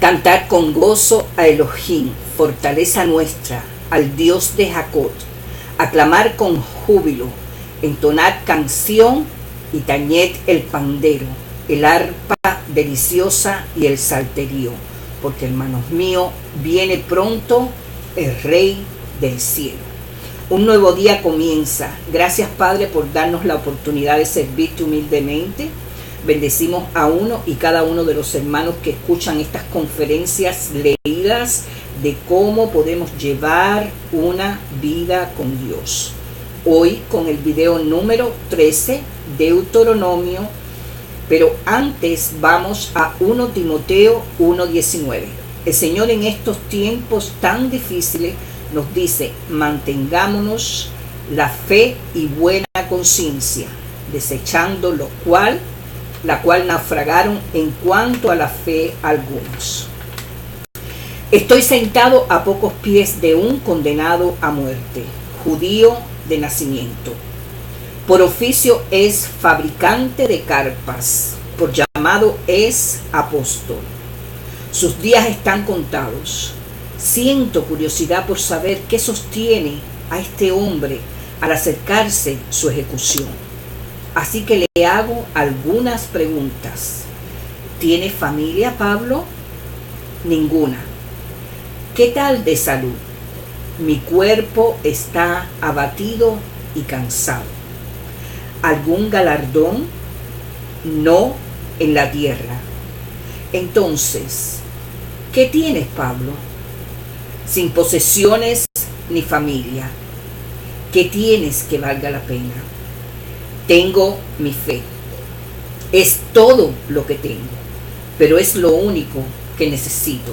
Cantad con gozo a Elohim, fortaleza nuestra, al Dios de Jacob. Aclamar con júbilo, entonad canción y tañed el pandero, el arpa deliciosa y el salterio, porque, hermanos míos, viene pronto el Rey del cielo. Un nuevo día comienza. Gracias, Padre, por darnos la oportunidad de servirte humildemente. Bendecimos a uno y cada uno de los hermanos que escuchan estas conferencias leídas de cómo podemos llevar una vida con Dios. Hoy con el video número 13, Deuteronomio, pero antes vamos a 1 Timoteo 1:19. El Señor en estos tiempos tan difíciles nos dice: mantengámonos la fe y buena conciencia, desechando la cual naufragaron en cuanto a la fe algunos. Estoy sentado a pocos pies de un condenado a muerte, judío de nacimiento. Por oficio es fabricante de carpas, por llamado es apóstol. Sus días están contados. Siento curiosidad por saber qué sostiene a este hombre al acercarse su ejecución. Así que le hago algunas preguntas. ¿Tiene familia, Pablo? Ninguna. ¿Qué tal de salud? Mi cuerpo está abatido y cansado. ¿Algún galardón? No en la tierra. Entonces, ¿qué tienes, Pablo? Sin posesiones ni familia. ¿Qué tienes que valga la pena? Tengo mi fe. Es todo lo que tengo, pero es lo único que necesito.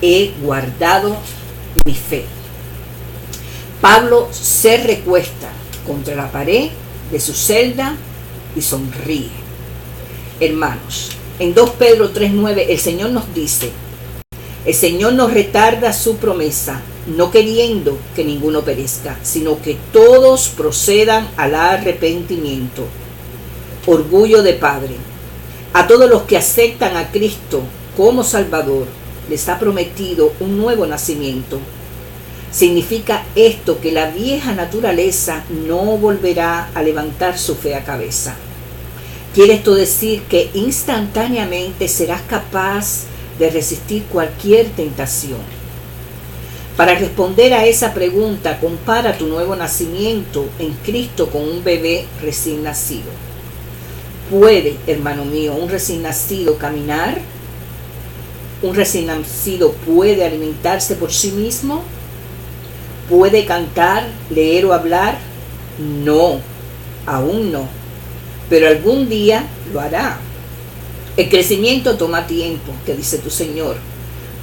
He guardado mi fe. Pablo se recuesta contra la pared de su celda y sonríe. Hermanos, en 2 Pedro 3:9 el Señor nos dice: el Señor no retarda su promesa, no queriendo que ninguno perezca, sino que todos procedan al arrepentimiento. Orgullo de Padre. A todos los que aceptan a Cristo como Salvador, les ha prometido un nuevo nacimiento. Significa esto que la vieja naturaleza no volverá a levantar su fea cabeza. Quiere esto decir que instantáneamente serás capaz de resistir cualquier tentación. Para responder a esa pregunta, compara tu nuevo nacimiento en Cristo con un bebé recién nacido. ¿Puede, hermano mío, un recién nacido caminar? ¿Un recién nacido puede alimentarse por sí mismo? ¿Puede cantar, leer o hablar? No, aún no, pero algún día lo hará. El crecimiento toma tiempo, que dice tu Señor,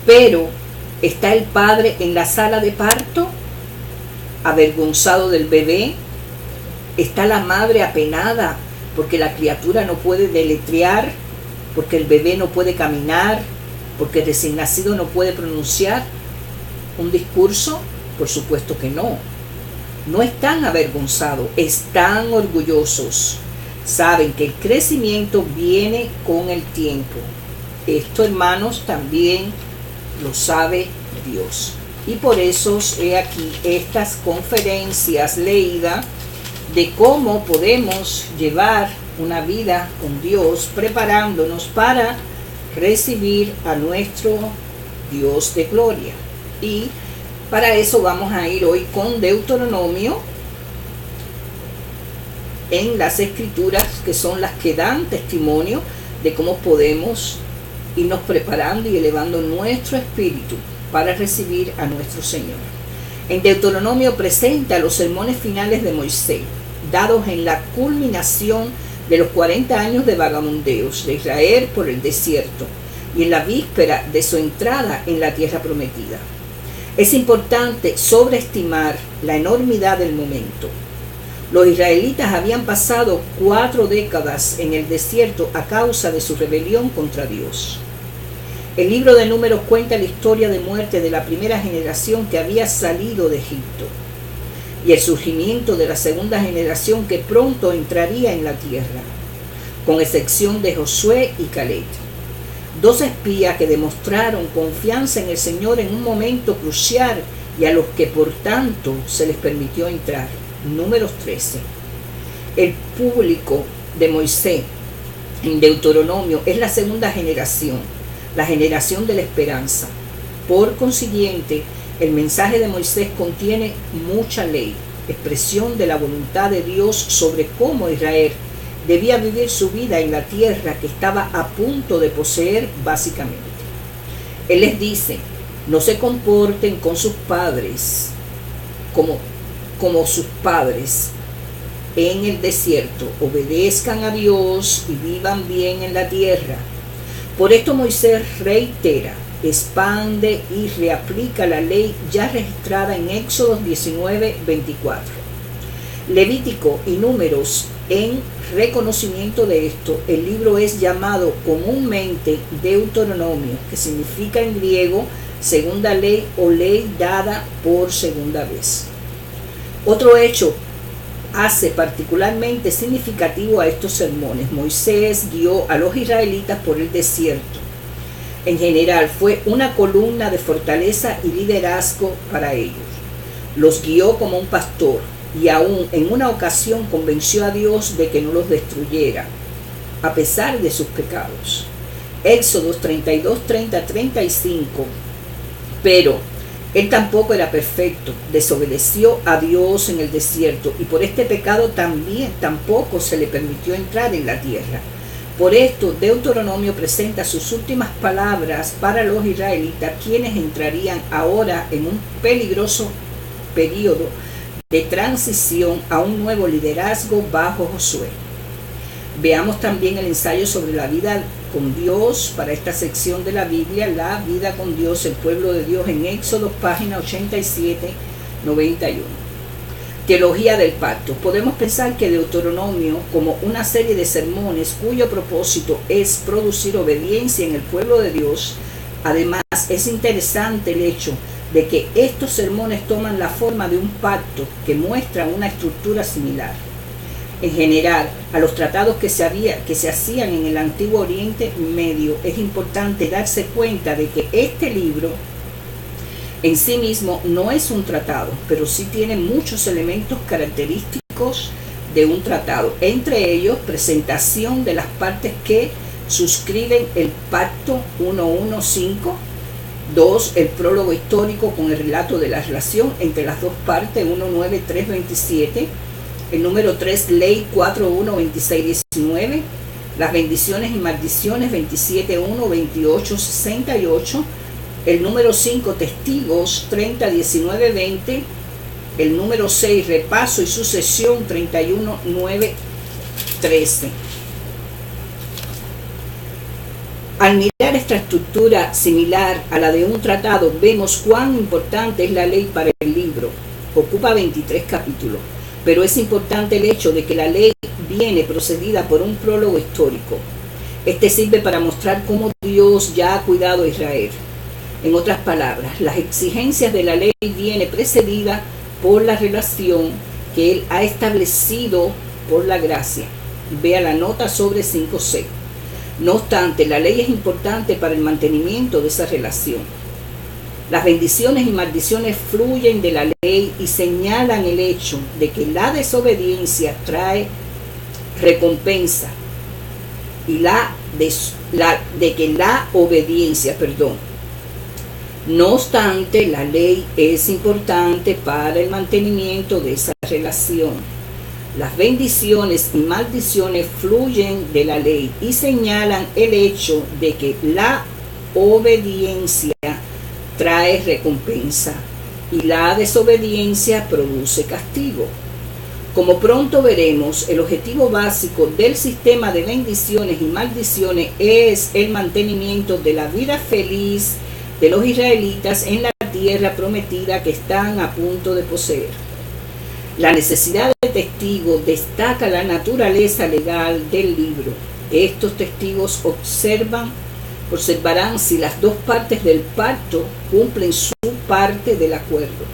pero ¿está el padre en la sala de parto, avergonzado del bebé? ¿Está la madre apenada porque la criatura no puede deletrear, porque el bebé no puede caminar, porque el recién nacido no puede pronunciar un discurso? Por supuesto que no. No están avergonzados, están orgullosos. Saben que el crecimiento viene con el tiempo. Esto, hermanos, también lo sabe Dios. Y por eso he aquí estas conferencias leídas de cómo podemos llevar una vida con Dios, preparándonos para recibir a nuestro Dios de gloria. Y para eso vamos a ir hoy con Deuteronomio, en las escrituras que son las que dan testimonio de cómo podemos irnos preparando y elevando nuestro espíritu para recibir a nuestro Señor. En Deuteronomio presenta los sermones finales de Moisés, dados en la culminación de los 40 años de vagabundeos de Israel por el desierto y en la víspera de su entrada en la tierra prometida. Es importante sobreestimar la enormidad del momento. Los israelitas habían pasado 4 décadas en el desierto a causa de su rebelión contra Dios. El libro de Números cuenta la historia de muerte de la primera generación que había salido de Egipto y el surgimiento de la segunda generación que pronto entraría en la tierra, con excepción de Josué y Caleb. 2 espías que demostraron confianza en el Señor en un momento crucial y a los que por tanto se les permitió entrar. Números 13. El público de Moisés en Deuteronomio es la segunda generación, la generación de la esperanza. Por consiguiente, el mensaje de Moisés contiene mucha ley, expresión de la voluntad de Dios sobre cómo Israel debía vivir su vida en la tierra que estaba a punto de poseer básicamente. Él les dice: no se comporten con sus padres como sus padres en el desierto, obedezcan a Dios y vivan bien en la tierra. Por esto Moisés reitera, expande y reaplica la ley ya registrada en Éxodo 19:24. Levítico y Números. En reconocimiento de esto, el libro es llamado comúnmente Deuteronomio, que significa en griego segunda ley o ley dada por segunda vez. Otro hecho hace particularmente significativo a estos sermones. Moisés guió a los israelitas por el desierto. En general, fue una columna de fortaleza y liderazgo para ellos. Los guió como un pastor y aún en una ocasión convenció a Dios de que no los destruyera, a pesar de sus pecados. Éxodos 32, 30, 35. Pero él tampoco era perfecto, desobedeció a Dios en el desierto y por este pecado tampoco se le permitió entrar en la tierra. Por esto, Deuteronomio presenta sus últimas palabras para los israelitas, quienes entrarían ahora en un peligroso periodo de transición a un nuevo liderazgo bajo Josué. Veamos también el ensayo sobre la vida con Dios para esta sección de la Biblia, la vida con Dios, el pueblo de Dios, en Éxodo, página 87, 91. Teología del pacto. Podemos pensar que Deuteronomio, como una serie de sermones cuyo propósito es producir obediencia en el pueblo de Dios. Además, es interesante el hecho de que estos sermones toman la forma de un pacto que muestra una estructura similar. En general, a los tratados que se hacían en el Antiguo Oriente Medio, es importante darse cuenta de que este libro en sí mismo no es un tratado, pero sí tiene muchos elementos característicos de un tratado. Entre ellos, presentación de las partes que suscriben el pacto 1.1.5. 2. El prólogo histórico con el relato de la relación entre las dos partes, 1.9.3.27. El número 3, ley 4.1.26.19. Las bendiciones y maldiciones, 27.1, 28.68. El número 5, testigos, 30.19.20. El número 6, repaso y sucesión, 31.9.13. Al mirar esta estructura similar a la de un tratado, vemos cuán importante es la ley para el libro. Ocupa 23 capítulos, pero es importante el hecho de que la ley viene precedida por un prólogo histórico. Este sirve para mostrar cómo Dios ya ha cuidado a Israel. En otras palabras, las exigencias de la ley viene precedida por la relación que Él ha establecido por la gracia. Vea la nota sobre 5c. No obstante, la ley es importante para el mantenimiento de esa relación. Las bendiciones y maldiciones fluyen de la ley y señalan el hecho de que la desobediencia trae recompensa y de que la obediencia, No obstante, la ley es importante para el mantenimiento de esa relación. Las bendiciones y maldiciones fluyen de la ley y señalan el hecho de que la obediencia trae recompensa y la desobediencia produce castigo. Como pronto veremos, el objetivo básico del sistema de bendiciones y maldiciones es el mantenimiento de la vida feliz de los israelitas en la tierra prometida que están a punto de poseer. La necesidad de testigos destaca la naturaleza legal del libro. Estos testigos observarán si las dos partes del pacto cumplen su parte del acuerdo.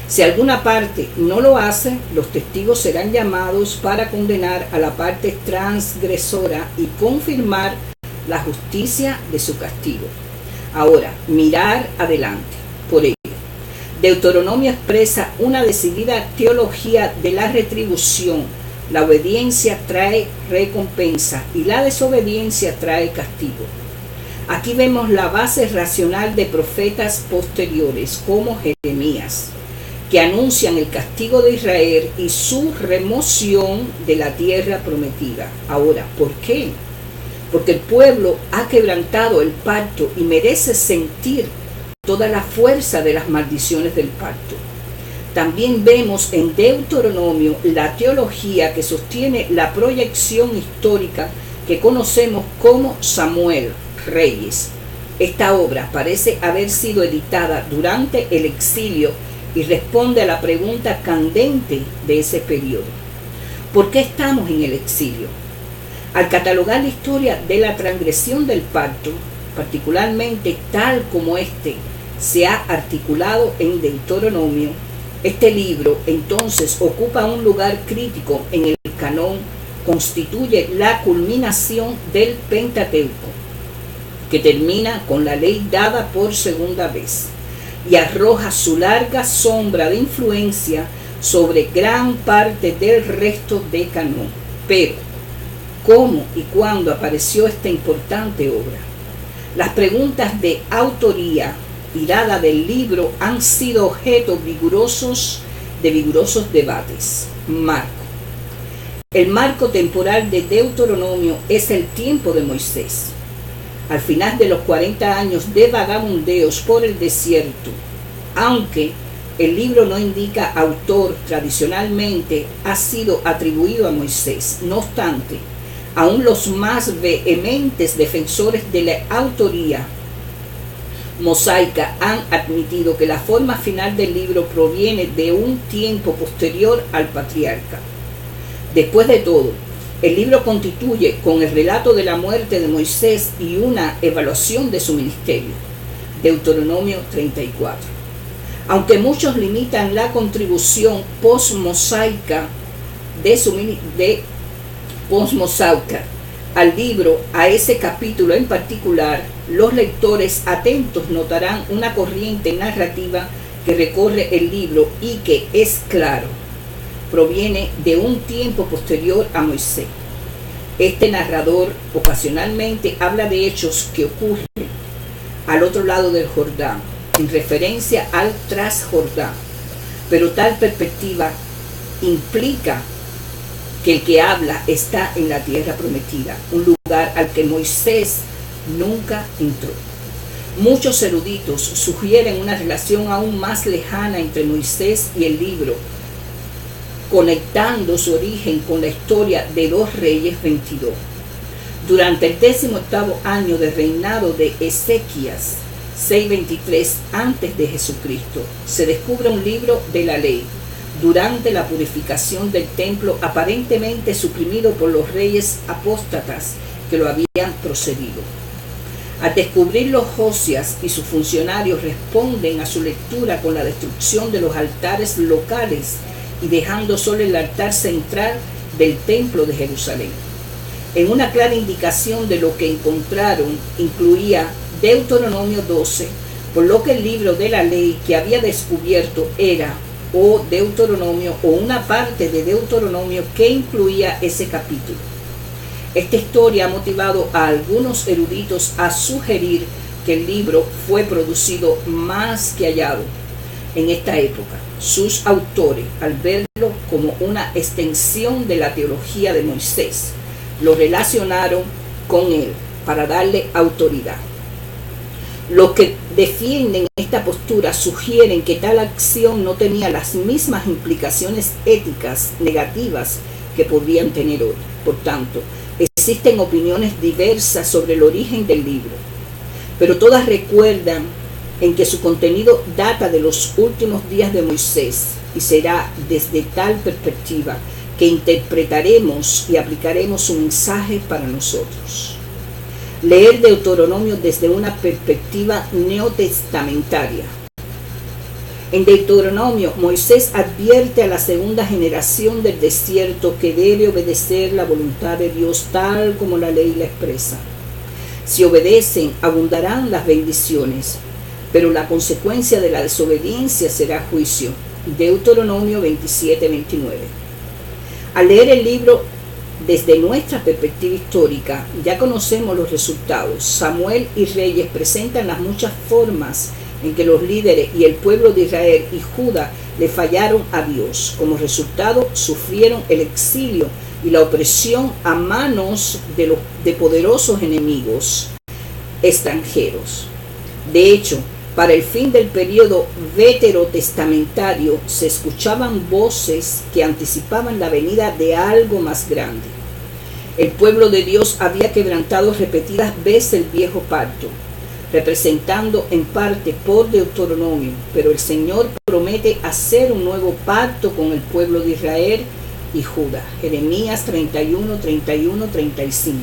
Si alguna parte no lo hace, los testigos serán llamados para condenar a la parte transgresora y confirmar la justicia de su castigo. Ahora, mirar adelante. Por ello, Deuteronomio expresa una decidida teología de la retribución. La obediencia trae recompensa y la desobediencia trae castigo. Aquí vemos la base racional de profetas posteriores como Jeremías, que anuncian el castigo de Israel y su remoción de la tierra prometida. Ahora, ¿por qué? Porque el pueblo ha quebrantado el pacto y merece sentir toda la fuerza de las maldiciones del pacto. También vemos en Deuteronomio la teología que sostiene la proyección histórica que conocemos como Samuel, Reyes. Esta obra parece haber sido editada durante el exilio y responde a la pregunta candente de ese periodo. ¿Por qué estamos en el exilio? Al catalogar la historia de la transgresión del pacto, particularmente tal como este se ha articulado en Deuteronomio, este libro entonces ocupa un lugar crítico en el canón, constituye la culminación del Pentateuco, que termina con la ley dada por segunda vez y arroja su larga sombra de influencia sobre gran parte del resto de canón. Pero, ¿cómo y cuándo apareció esta importante obra? Las preguntas de autoría y dada del libro han sido objeto de vigorosos debates. Marco. El marco temporal de Deuteronomio es el tiempo de Moisés. Al final de los 40 años de vagabundeos por el desierto, aunque el libro no indica autor, tradicionalmente ha sido atribuido a Moisés. No obstante, aún los más vehementes defensores de la autoría mosaica han admitido que la forma final del libro proviene de un tiempo posterior al patriarca. Después de todo, el libro constituye con el relato de la muerte de Moisés y una evaluación de su ministerio. Deuteronomio 34. Aunque muchos limitan la contribución posmosaica al libro, a ese capítulo en particular, los lectores atentos notarán una corriente narrativa que recorre el libro y que es claro, proviene de un tiempo posterior a Moisés. Este narrador ocasionalmente habla de hechos que ocurren al otro lado del Jordán, en referencia al Transjordán, pero tal perspectiva implica que el que habla está en la tierra prometida, un lugar al que Moisés nunca entró. Muchos eruditos sugieren una relación aún más lejana entre Moisés y el libro, conectando su origen con la historia de 2 Reyes 22. Durante el 18º año de reinado de Ezequías, 623 antes de Jesucristo, se descubre un libro de la ley, durante la purificación del templo, aparentemente suprimido por los reyes apóstatas que lo habían procedido. Al descubrirlo, Josías y sus funcionarios responden a su lectura con la destrucción de los altares locales y dejando solo el altar central del templo de Jerusalén. En una clara indicación de lo que encontraron, incluía Deuteronomio 12, por lo que el libro de la ley que había descubierto era o Deuteronomio o una parte de Deuteronomio que incluía ese capítulo. Esta historia ha motivado a algunos eruditos a sugerir que el libro fue producido más que hallado en esta época. Sus autores, al verlo como una extensión de la teología de Moisés, lo relacionaron con él para darle autoridad. Los que defienden esta postura sugieren que tal acción no tenía las mismas implicaciones éticas negativas que podrían tener hoy. Por tanto, existen opiniones diversas sobre el origen del libro, pero todas recuerdan en que su contenido data de los últimos días de Moisés y será desde tal perspectiva que interpretaremos y aplicaremos su mensaje para nosotros. Leer Deuteronomio desde una perspectiva neotestamentaria. En Deuteronomio, Moisés advierte a la segunda generación del desierto que debe obedecer la voluntad de Dios tal como la ley la expresa. Si obedecen, abundarán las bendiciones, pero la consecuencia de la desobediencia será juicio. Deuteronomio 27:29. Al leer el libro desde nuestra perspectiva histórica, ya conocemos los resultados. Samuel y Reyes presentan las muchas formas en que los líderes y el pueblo de Israel y Judá le fallaron a Dios. Como resultado, sufrieron el exilio y la opresión a manos de poderosos enemigos extranjeros. De hecho, para el fin del período veterotestamentario se escuchaban voces que anticipaban la venida de algo más grande. El pueblo de Dios había quebrantado repetidas veces el viejo pacto, representando en parte por Deuteronomio, pero el Señor promete hacer un nuevo pacto con el pueblo de Israel y Judá. Jeremías 31, 31, 35.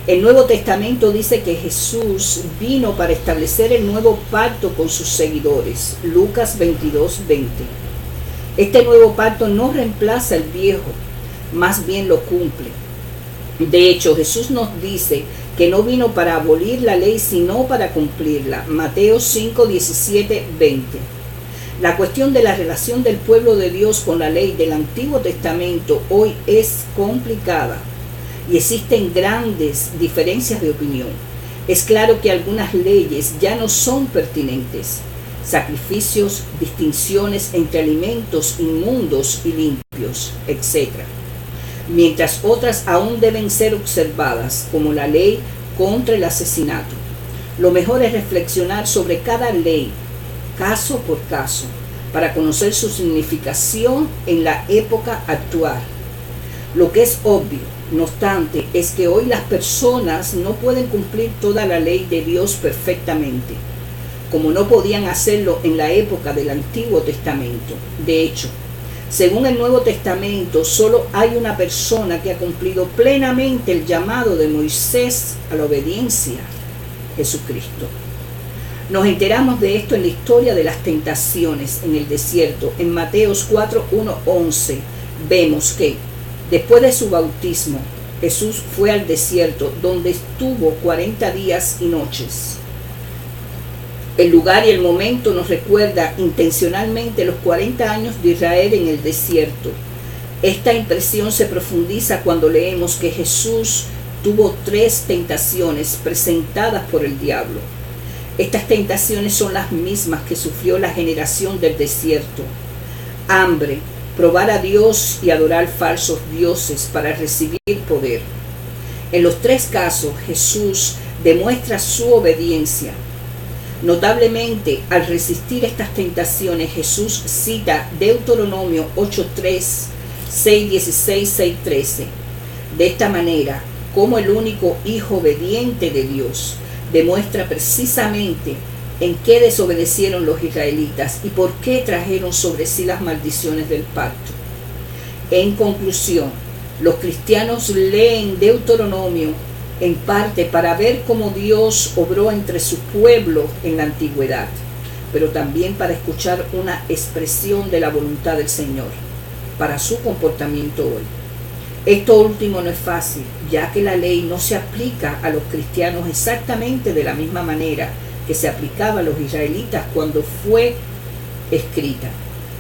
El Nuevo Testamento dice que Jesús vino para establecer el nuevo pacto con sus seguidores. Lucas 22, 20. Este nuevo pacto no reemplaza el viejo, más bien lo cumple. De hecho, Jesús nos dice que no vino para abolir la ley, sino para cumplirla. Mateo 5, 17, 20. La cuestión de la relación del pueblo de Dios con la ley del Antiguo Testamento hoy es complicada y existen grandes diferencias de opinión. Es claro que algunas leyes ya no son pertinentes. Sacrificios, distinciones entre alimentos inmundos y limpios, etc. Mientras otras aún deben ser observadas, como la ley contra el asesinato. Lo mejor es reflexionar sobre cada ley, caso por caso, para conocer su significación en la época actual. Lo que es obvio, no obstante, es que hoy las personas no pueden cumplir toda la ley de Dios perfectamente, como no podían hacerlo en la época del Antiguo Testamento. De hecho, según el Nuevo Testamento, solo hay una persona que ha cumplido plenamente el llamado de Moisés a la obediencia: Jesucristo. Nos enteramos de esto en la historia de las tentaciones en el desierto. En Mateos 4, 1, 11 vemos que después de su bautismo, Jesús fue al desierto, donde estuvo 40 días y noches. El lugar y el momento nos recuerda intencionalmente los 40 años de Israel en el desierto. Esta impresión se profundiza cuando leemos que Jesús tuvo 3 tentaciones presentadas por el diablo. Estas tentaciones son las mismas que sufrió la generación del desierto: hambre, probar a Dios y adorar falsos dioses para recibir poder. En los 3 casos, Jesús demuestra su obediencia. Notablemente, al resistir estas tentaciones, Jesús cita Deuteronomio 8:3, 6:16, 6:13. De esta manera, como el único hijo obediente de Dios, demuestra precisamente en qué desobedecieron los israelitas y por qué trajeron sobre sí las maldiciones del pacto. En conclusión, los cristianos leen Deuteronomio en parte para ver cómo Dios obró entre su pueblo en la antigüedad, pero también para escuchar una expresión de la voluntad del Señor para su comportamiento hoy. Esto último no es fácil, ya que la ley no se aplica a los cristianos exactamente de la misma manera que se aplicaba a los israelitas cuando fue escrita.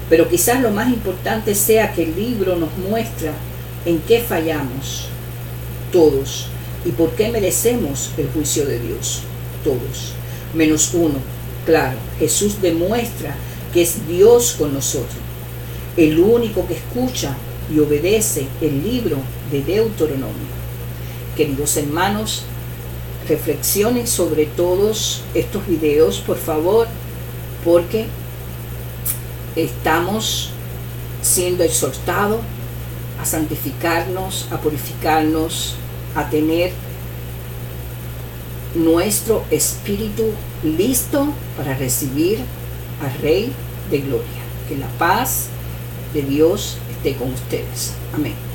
Pero quizás lo más importante sea que el libro nos muestra en qué fallamos todos y por qué merecemos el juicio de Dios, todos, menos uno. Claro, Jesús demuestra que es Dios con nosotros, el único que escucha y obedece el libro de Deuteronomio. Queridos hermanos, reflexionen sobre todos estos videos, por favor, porque estamos siendo exhortados a santificarnos, a purificarnos, a tener nuestro espíritu listo para recibir al Rey de Gloria. Que la paz de Dios esté con ustedes. Amén.